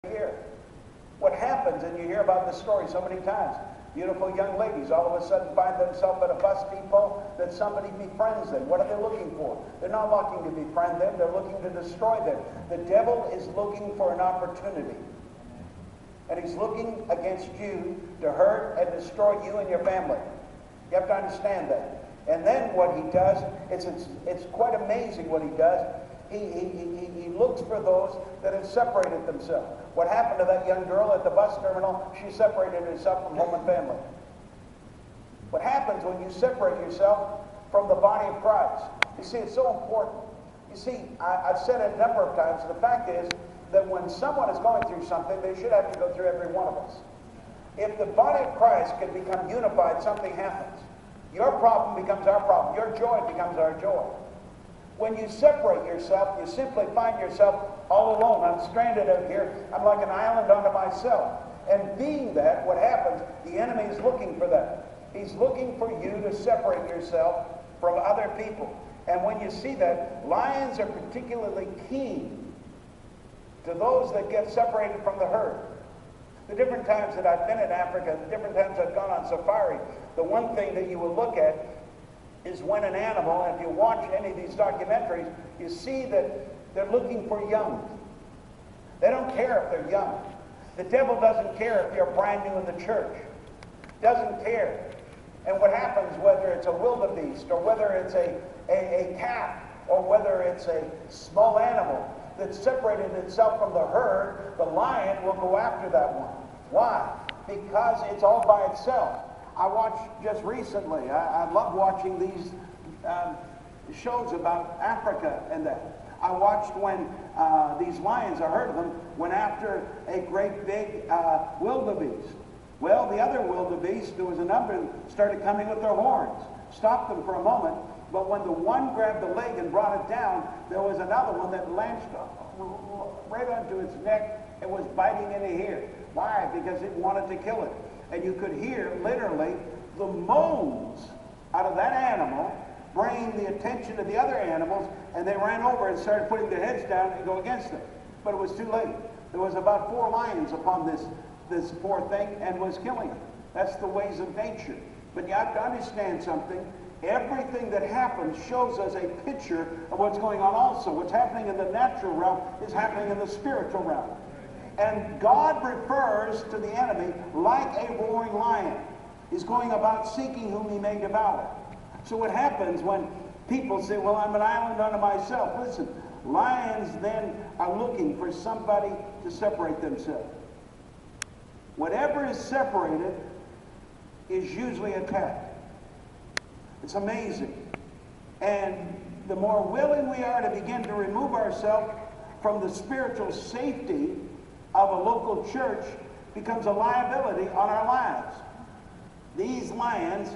Here. What happens, and you hear about this story so many times, beautiful young ladies all of a sudden find themselves at a bus depot that somebody befriends them. What are they looking for? They're not looking to befriend them, they're looking to destroy them. The devil is looking for an opportunity. And he's looking against you to hurt and destroy you and your family. You have to understand that. And then what he does, it's quite amazing what he does. He looks for those that have separated themselves. What happened to that young girl at the bus terminal? She separated herself from home and family. What happens when you separate yourself from the body of Christ? You see, it's so important. You see, I've said it a number of times. The fact is that when someone is going through something, they should have to go through every one of us. If the body of Christ can become unified, something happens. Your problem becomes our problem. Your joy becomes our joy. When you separate yourself, you simply find yourself all alone. I'm stranded out here. I'm like an island unto myself. And being that, what happens, the enemy is looking for that. He's looking for you to separate yourself from other people. And when you see that, lions are particularly keen to those that get separated from the herd. The different times that I've been in Africa, the different times I've gone on safari, the one thing that you will look at is when an animal, and if you watch any of these documentaries, you see that they're looking for young. They don't care if they're young. The devil doesn't care if you're brand new in the church. Doesn't care. And what happens, whether it's a wildebeest, or whether it's a cat, or whether it's a small animal that's separated itself from the herd, the lion will go after that one. Why? Because it's all by itself. I watched just recently, I love watching these shows about Africa and that. I watched when these lions, I heard of them, went after a great big wildebeest. Well, the other wildebeest, there was a number that started coming with their horns. Stopped them for a moment, but when the one grabbed the leg and brought it down, there was another one that lanced right onto its neck and was biting into here. Why? Because it wanted to kill it. And you could hear, literally, the moans out of that animal, bringing the attention of the other animals, and they ran over and started putting their heads down and go against it. But it was too late. There was about 4 lions upon this poor thing and was killing it. That's the ways of nature. But you have to understand something. Everything that happens shows us a picture of what's going on also. What's happening in the natural realm is happening in the spiritual realm. And God refers to the enemy like a roaring lion. He's going about seeking whom he may devour. So what happens when people say, well, I'm an island unto myself? Listen, lions then are looking for somebody to separate themselves. Whatever is separated is usually attacked. It's amazing. And the more willing we are to begin to remove ourselves from the spiritual safety of a local church becomes a liability on our lives. These lions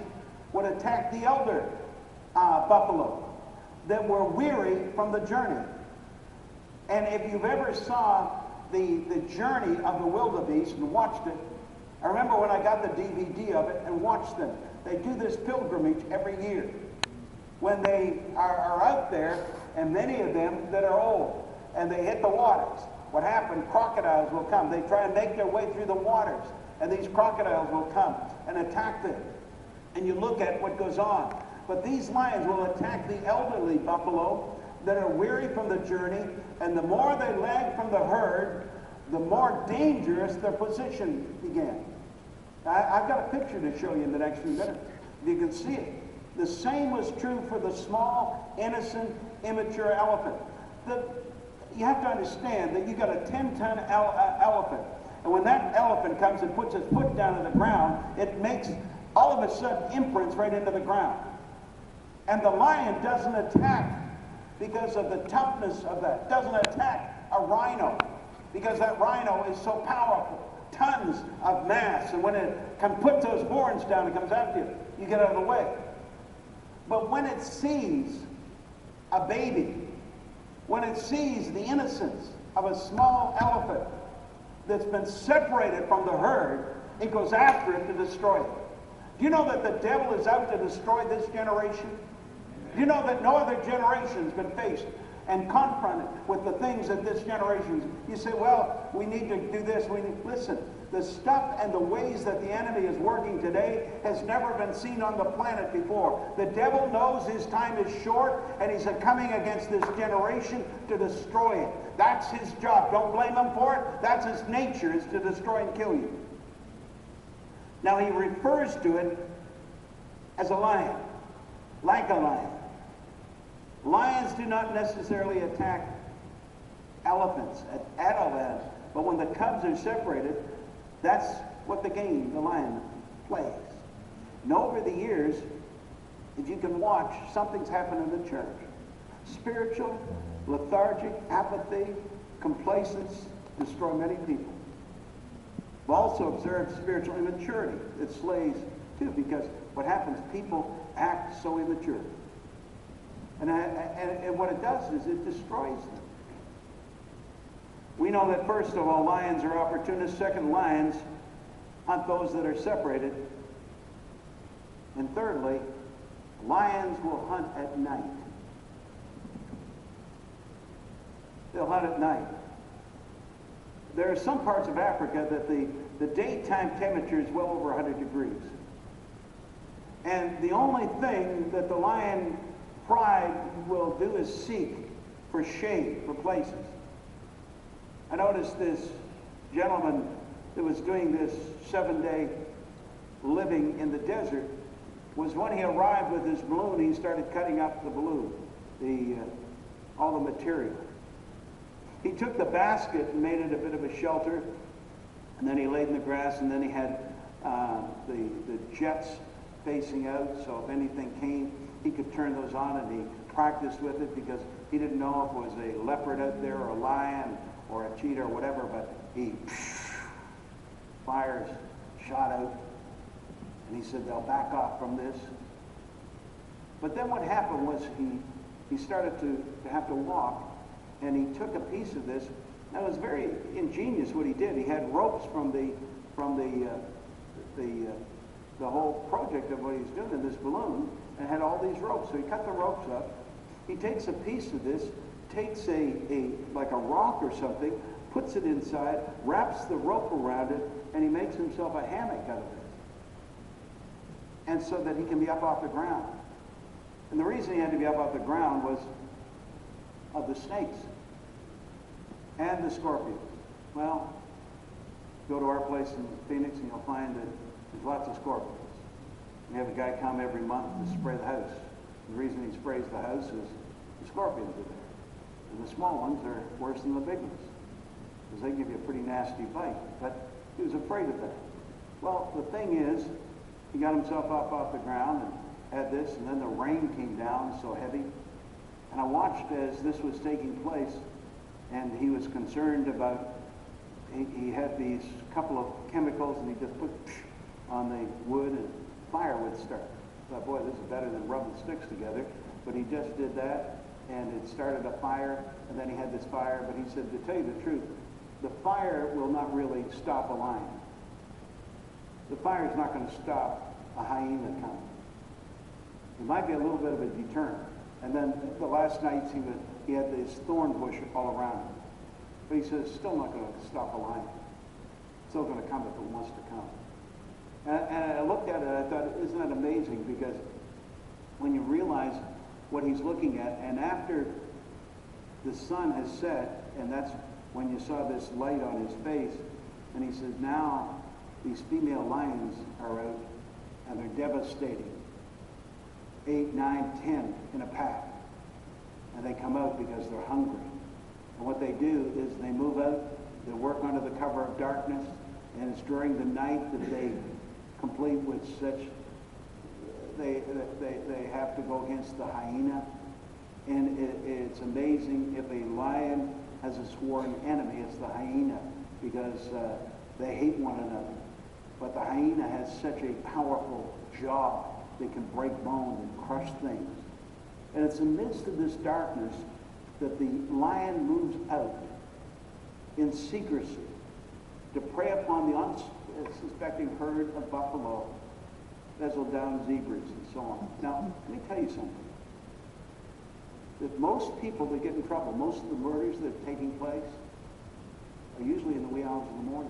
would attack the elder buffalo that were weary from the journey. And if you've ever saw the journey of the wildebeest and watched it, I remember when I got the DVD of it and watched them. They do this pilgrimage every year when they are out there, and many of them that are old, and they hit the waters. What happened? Crocodiles will come. They try and make their way through the waters, and these crocodiles will come and attack them. And you look at what goes on. But these lions will attack the elderly buffalo that are weary from the journey, and the more they lag from the herd, the more dangerous their position began. I've got a picture to show you in the next few minutes. You can see it. The same was true for the small, innocent, immature elephant. You have to understand that you got a 10-ton elephant. And when that elephant comes and puts its foot down on the ground, it makes all of a sudden imprints right into the ground. And the lion doesn't attack because of the toughness of that. Doesn't attack a rhino because that rhino is so powerful. Tons of mass. And when it can put those horns down, it comes after you. You get out of the way. But when it sees a baby, when it sees the innocence of a small elephant that's been separated from the herd, it goes after it to destroy it. Do you know that the devil is out to destroy this generation? Do you know that no other generation has been faced and confront it with the things that this generation. You say, well, we need to do this. Listen, the stuff and the ways that the enemy is working today has never been seen on the planet before. The devil knows his time is short, and he's coming against this generation to destroy it. That's his job. Don't blame him for it. That's his nature, is to destroy and kill you. Now he refers to it as a lion, like a lion. Lions do not necessarily attack elephants, adult animals, but when the cubs are separated, that's what the game the lion plays. And over the years, if you can watch, something's happened in the church. Spiritual, lethargic, apathy, complacence destroy many people. We've also observed spiritual immaturity. It slays too, because what happens, people act so immature. And what it does is it destroys them. We know that first of all, lions are opportunists. Second, lions hunt those that are separated. And thirdly, lions will hunt at night. They'll hunt at night. There are some parts of Africa that the daytime temperature is well over 100 degrees. And the only thing that the lion pride will do is seek for shade, for places. I noticed this gentleman that was doing this 7-day living in the desert was when he arrived with his balloon, he started cutting up the balloon, all the material. He took the basket and made it a bit of a shelter, and then he laid in the grass, and then he had the jets facing out, so if anything came, he could turn those on, and he practiced with it because he didn't know if it was a leopard out there or a lion or a cheetah or whatever, but he fires shot out, and he said they'll back off from this. But then what happened was he started to have to walk, and he took a piece of this. That was very ingenious what he did. He had ropes from the whole project of what he's doing in this balloon, and had all these ropes. So he cut the ropes up. He takes a piece of this, takes like a rock or something, puts it inside, wraps the rope around it, and he makes himself a hammock out of it. And so that he can be up off the ground. And the reason he had to be up off the ground was of the snakes and the scorpions. Well, go to our place in Phoenix and you'll find that there's lots of scorpions. We have a guy come every month to spray the house. The reason he sprays the house is the scorpions are there. And the small ones are worse than the big ones, because they give you a pretty nasty bite. But he was afraid of that. Well, the thing is, he got himself up off the ground and had this, and then the rain came down so heavy. And I watched as this was taking place, and he was concerned about, he had these couple of chemicals, and he just put on the wood, and fire would start. I thought, boy, this is better than rubbing sticks together. But he just did that, and it started a fire, and then he had this fire. But he said, to tell you the truth, the fire will not really stop a lion. The fire is not going to stop a hyena coming. It might be a little bit of a deterrent. And then the last nights he had this thorn bush all around him. But he says, still not going to stop a lion. It's still going to come if it wants to come. And I looked at it and I thought, isn't that amazing? Because when you realize what he's looking at, and after the sun has set, and that's when you saw this light on his face, and he says, now these female lions are out and they're devastating. 8, 9, 10 in a pack. And they come out because they're hungry. And what they do is they move out, they work under the cover of darkness, and it's during the night that they complete with such, they have to go against the hyena. And it's amazing, if a lion has a sworn enemy, it's the hyena, because they hate one another. But the hyena has such a powerful jaw, they can break bones and crush things. And it's amidst of this darkness that the lion moves out in secrecy to prey upon the unsuspecting herd of buffalo, bezel down zebras, and so on. Now, let me tell you something. that most people that get in trouble, most of the murders that are taking place, are usually in the wee hours of the morning.